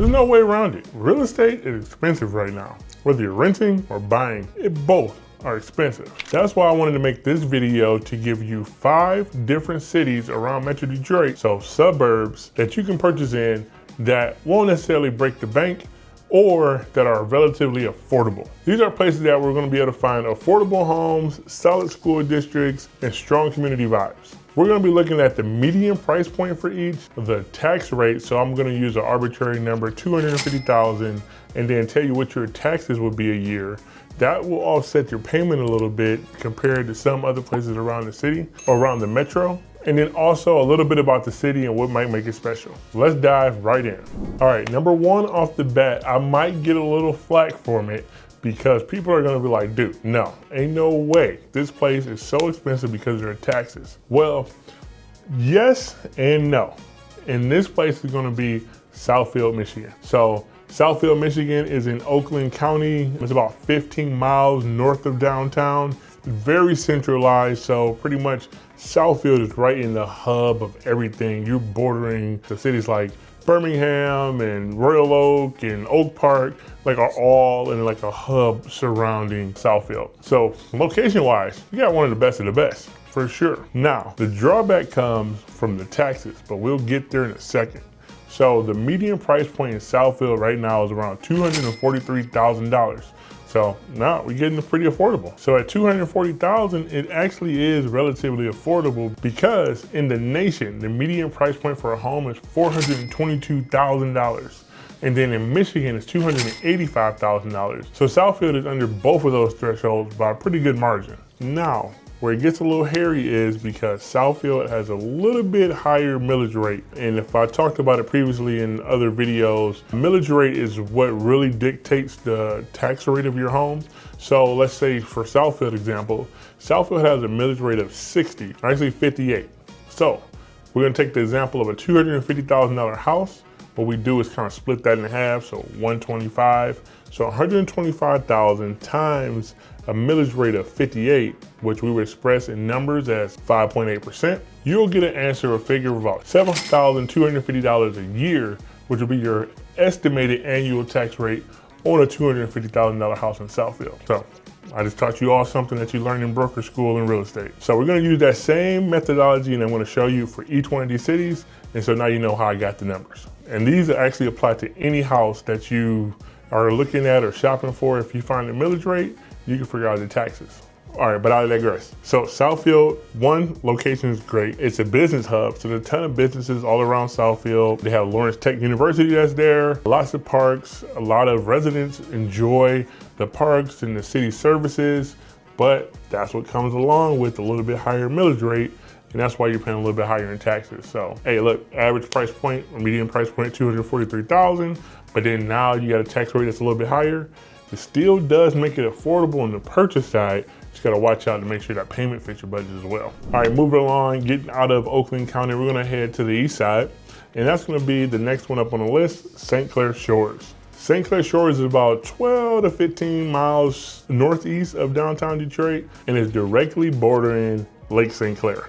There's no way around it. Real estate is expensive right now. Whether you're renting or buying, it both are expensive. That's why I wanted to make this video to give you 5 different cities around Metro Detroit, so suburbs that you can purchase in that won't necessarily break the bank or that are relatively affordable. These are places that we're going to be able to find affordable homes, solid school districts, and strong community vibes. We're going to be looking at the median price point for each, the tax rate, so I'm going to use an arbitrary number, $250,000, and then tell you what your taxes will be a year. That will offset your payment a little bit compared to some other places around the city or around the metro. And then also a little bit about the city and what might make it special. Let's dive right in. All right, number 1 off the bat, I might get a little flack from it because people are gonna be like, dude, no, ain't no way. This place is so expensive because of their taxes. Well, yes and no. And this place is gonna be Southfield, Michigan. So Southfield, Michigan is in Oakland County. It's about 15 miles north of downtown. Very centralized, so pretty much Southfield is right in the hub of everything. You're bordering the cities like Birmingham and Royal Oak and Oak Park, like are all in like a hub surrounding Southfield. So location-wise, you got one of the best for sure. Now, the drawback comes from the taxes, but we'll get there in a second. So the median price point in Southfield right now is around $243,000. So now we're getting pretty affordable. So at $240,000, it actually is relatively affordable because in the nation, the median price point for a home is $422,000. And then in Michigan, it's $285,000. So Southfield is under both of those thresholds by a pretty good margin. Now, where it gets a little hairy is because Southfield has a little bit higher millage rate. And if I talked about it previously in other videos, millage rate is what really dictates the tax rate of your home. So let's say for Southfield example, Southfield has a millage rate of 60, actually 58. So we're gonna take the example of a $250,000 house. What we do is kind of split that in half, so 125. So 125,000 times a millage rate of 58, which we would express in numbers as 5.8%, you'll get an answer, a figure of about $7,250 a year, which will be your estimated annual tax rate on a $250,000 house in Southfield. So I just taught you all something that you learned in broker school in real estate. So we're gonna use that same methodology and I'm gonna show you for each one of these cities. And so now you know how I got the numbers. And these actually apply to any house that you are looking at or shopping for. If you find the millage rate, you can figure out the taxes. All right, but I digress. So Southfield, one, location is great. It's a business hub, so there's a ton of businesses all around Southfield. They have Lawrence Tech University that's there, lots of parks. A lot of residents enjoy the parks and the city services, but that's what comes along with a little bit higher millage rate, and that's why you're paying a little bit higher in taxes. So, hey, look, average price point, or median price point, $243,000, but then now you got a tax rate that's a little bit higher. It still does make it affordable on the purchase side. Just gotta watch out to make sure that payment fits your budget as well. All right, moving along, getting out of Oakland County, we're gonna head to the east side, and that's gonna be the next one up on the list, St. Clair Shores. St. Clair Shores is about 12 to 15 miles northeast of downtown Detroit, and is directly bordering Lake St. Clair.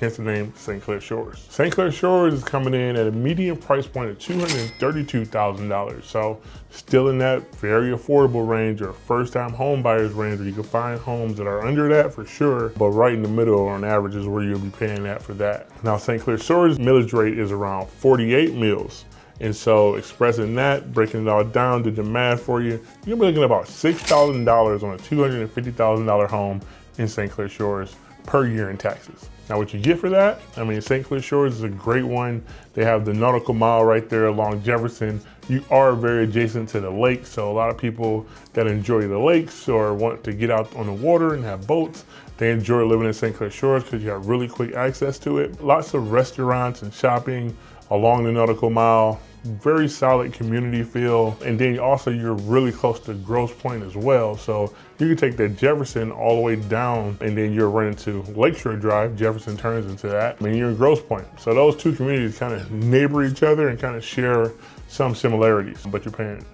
Hence the name St. Clair Shores. St. Clair Shores is coming in at a median price point of $232,000. So still in that very affordable range or first time home buyers range where you can find homes that are under that for sure, but right in the middle on average is where you'll be paying that for that. Now St. Clair Shores millage rate is around 48 mils. And so expressing that, breaking it all down, did the math for you, you're gonna be looking at about $6,000 on a $250,000 home in St. Clair Shores per year in taxes. Now what you get for that, I mean, St. Clair Shores is a great one. They have the nautical mile right there along Jefferson. You are very adjacent to the lake, so a lot of people that enjoy the lakes or want to get out on the water and have boats, they enjoy living in St. Clair Shores because you have really quick access to it. Lots of restaurants and shopping along the nautical mile. Very solid community feel, and then also you're really close to Grosse Pointe as well, so you can take that Jefferson all the way down and then you're running to Lakeshore Drive. Jefferson turns into that, I mean, you're in Grosse Pointe. So those two communities kind of neighbor each other and kind of share some similarities, but you're paying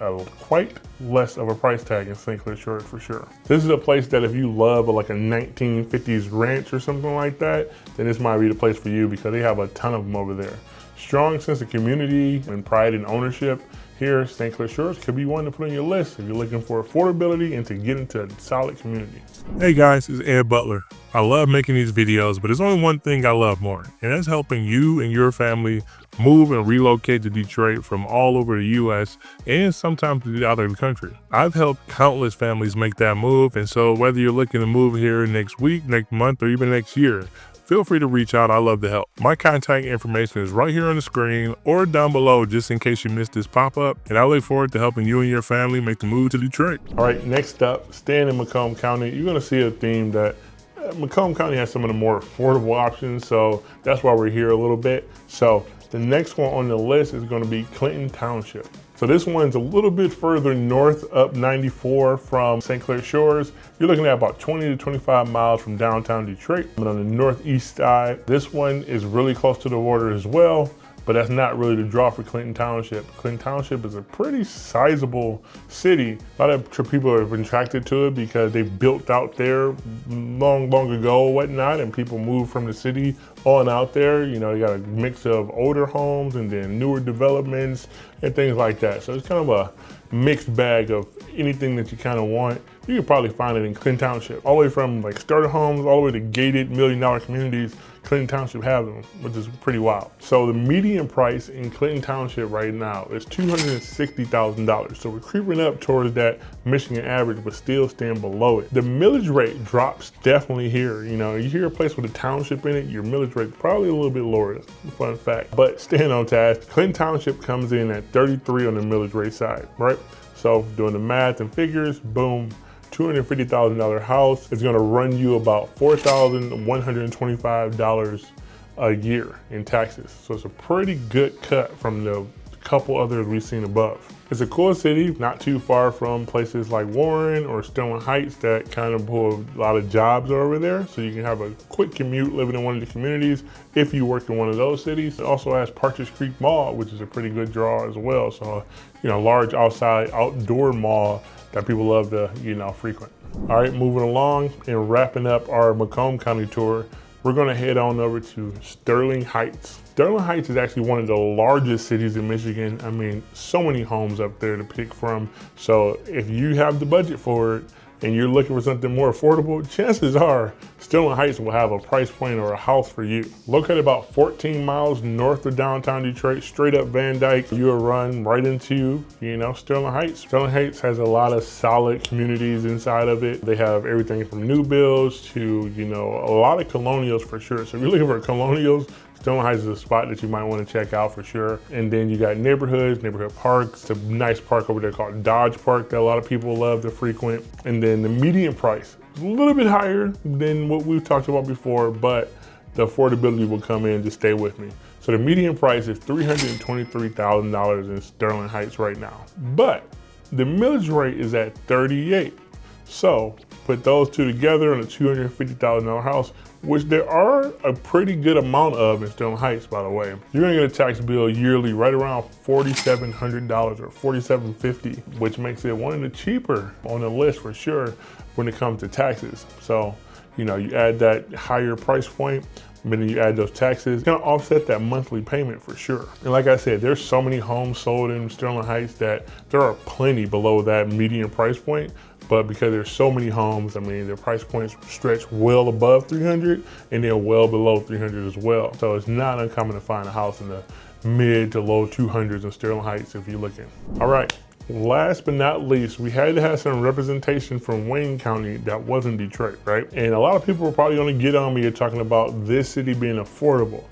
quite less of a price tag in St. Clair Shores for sure. This is a place that if you love like a 1950s ranch or something like that, then this might be the place for you because they have a ton of them over there. Strong sense of community and pride in ownership, here, St. Clair Shores could be one to put on your list if you're looking for affordability and to get into a solid community. Hey guys, it's Ed Butler. I love making these videos, but there's only one thing I love more, and that's helping you and your family move and relocate to Detroit from all over the US and sometimes to the other country. I've helped countless families make that move, and so whether you're looking to move here next week, next month, or even next year, feel free to reach out. I love to help. My contact information is right here on the screen or down below just in case you missed this pop-up, and I look forward to helping you and your family make the move to Detroit. All right, next up, staying in Macomb County, you're gonna see a theme that Macomb County has some of the more affordable options, so that's why we're here a little bit. So the next one on the list is going to be Canton Township. So this one's a little bit further north, up 94 from St. Clair Shores. You're looking at about 20 to 25 miles from downtown Detroit. And on the northeast side, this one is really close to the water as well, but that's not really the draw for Canton Township. Canton Township is a pretty sizable city. A lot of people have been attracted to it because they built out there long ago, whatnot, and people moved from the city on out there. You know, you got a mix of older homes and then newer developments and things like that. So it's kind of a mixed bag of anything that you kind of want. You can probably find it in Canton Township. All the way from like starter homes all the way to gated $1 million communities, Canton Township has them, which is pretty wild. So the median price in Canton Township right now is $260,000. So we're creeping up towards that Michigan average, but still staying below it. The millage rate drops definitely here. You know, you hear a place with a township in it, your millage rate probably a little bit lower. That's a fun fact. But staying on task, Canton Township comes in at 33 on the millage rate side, right? So doing the math and figures, boom, $250,000 house is gonna run you about $4,125 a year in taxes. So it's a pretty good cut from the couple others we've seen above. It's a cool city, not too far from places like Warren or Sterling Heights that kind of pull a lot of jobs over there. So you can have a quick commute living in one of the communities if you work in one of those cities. It also has Partridge Creek Mall, which is a pretty good draw as well. So, you know, large outdoor mall that people love to, you know, frequent. All right, moving along and wrapping up our Macomb County tour, we're gonna head on over to Sterling Heights. Sterling Heights is actually one of the largest cities in Michigan. I mean, so many homes up there to pick from. So if you have the budget for it and you're looking for something more affordable, chances are Sterling Heights will have a price point or a house for you. Located about 14 miles north of downtown Detroit, straight up Van Dyke, you'll run right into, you know, Sterling Heights. Sterling Heights has a lot of solid communities inside of it. They have everything from new builds to, you know, a lot of colonials for sure. So if you're looking for colonials, Sterling Heights is a spot that you might want to check out for sure. And then you got neighborhoods, neighborhood parks. It's a nice park over there called Dodge Park that a lot of people love to frequent. And then the median price is a little bit higher than what we've talked about before, but the affordability will come in. Just stay with me. So the median price is $323,000 in Sterling Heights right now. But the millage rate is at 38. So put those two together on a $250,000 house, which there are a pretty good amount of in Sterling Heights, by the way. You're gonna get a tax bill yearly right around $4,700 or $4,750, which makes it one of the cheaper on the list for sure when it comes to taxes. So, you know, you add that higher price point, and then you add those taxes, it's gonna offset that monthly payment for sure. And like I said, there's so many homes sold in Sterling Heights that there are plenty below that median price point. But because there's so many homes, I mean, their price points stretch well above 300 and they're well below 300 as well. So it's not uncommon to find a house in the mid to low 200s in Sterling Heights if you're looking. All right, last but not least, we had to have some representation from Wayne County that wasn't Detroit, right? And a lot of people are probably gonna get on me talking about this city being affordable,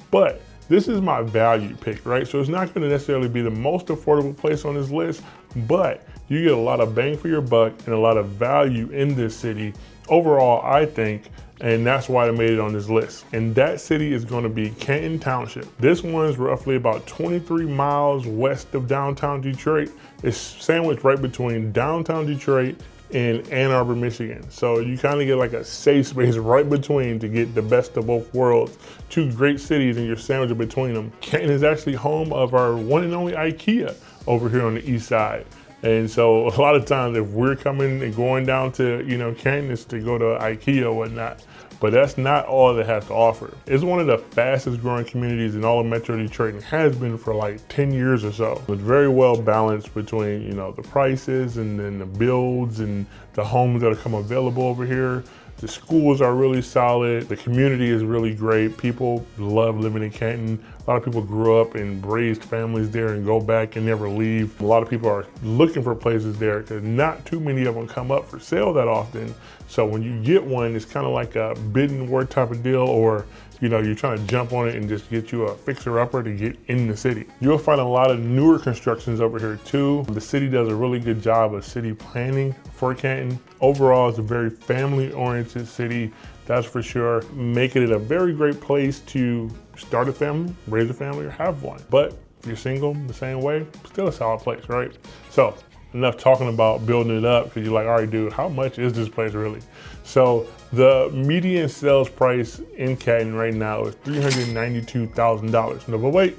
but this is my value pick, right? So it's not gonna necessarily be the most affordable place on this list, but you get a lot of bang for your buck and a lot of value in this city overall, I think, and that's why I made it on this list. And that city is gonna be Canton Township. This one's roughly about 23 miles west of downtown Detroit. It's sandwiched right between downtown Detroit and Ann Arbor, Michigan. So you kind of get like a safe space right between to get the best of both worlds. Two great cities and you're sandwiched between them. Canton is actually home of our one and only IKEA over here on the east side. And so a lot of times if we're coming and going down to, Canton, it's to go to IKEA or whatnot. But that's not all it has to offer. It's one of the fastest growing communities in all of Metro Detroit and has been for like 10 years or so. It's very well balanced between, the prices and then the builds and the homes that are come available over here. The schools are really solid. The community is really great. People love living in Canton. A lot of people grew up and raised families there and go back and never leave. A lot of people are looking for places there because not too many of them come up for sale that often. So when you get one, it's kind of like a bidding war type of deal, or you're trying to jump on it and just get you a fixer-upper to get in the city. You'll find a lot of newer constructions over here too. The city does a really good job of city planning for Canton. Overall, it's a very family-oriented city, that's for sure, making it a very great place to start a family, raise a family, or have one. But if you're single the same way, still a solid place, right? So enough talking about building it up, because you're like, all right, dude, how much is this place really? So the median sales price in Canton right now is $392,000. No, but wait,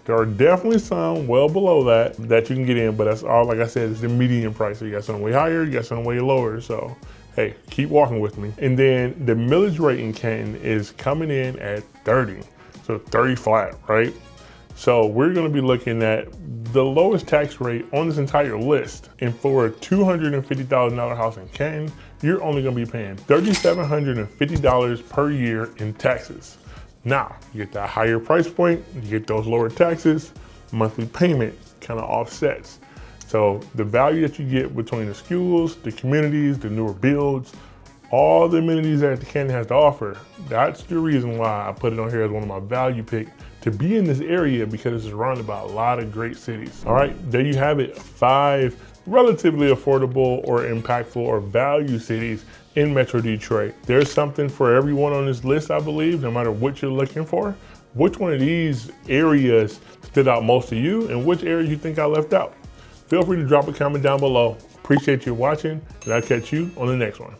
there are definitely some well below that you can get in, but that's all, like I said, it's the median price. So you got some way higher, you got some way lower. So hey, keep walking with me. And then the millage rate in Canton is coming in at 30. So 30 flat, right? So we're gonna be looking at the lowest tax rate on this entire list. And for a $250,000 house in Canton, you're only gonna be paying $3,750 per year in taxes. Now, you get that higher price point, you get those lower taxes, monthly payment kind of offsets. So the value that you get between the schools, the communities, the newer builds, all the amenities that the Canton has to offer, that's the reason why I put it on here as one of my value picks to be in this area, because it's surrounded by a lot of great cities. All right, there you have it, 5 relatively affordable or impactful or value cities in Metro Detroit. There's something for everyone on this list, I believe, no matter what you're looking for. Which one of these areas stood out most to you, and which area you think I left out? Feel free to drop a comment down below. Appreciate you watching, and I'll catch you on the next one.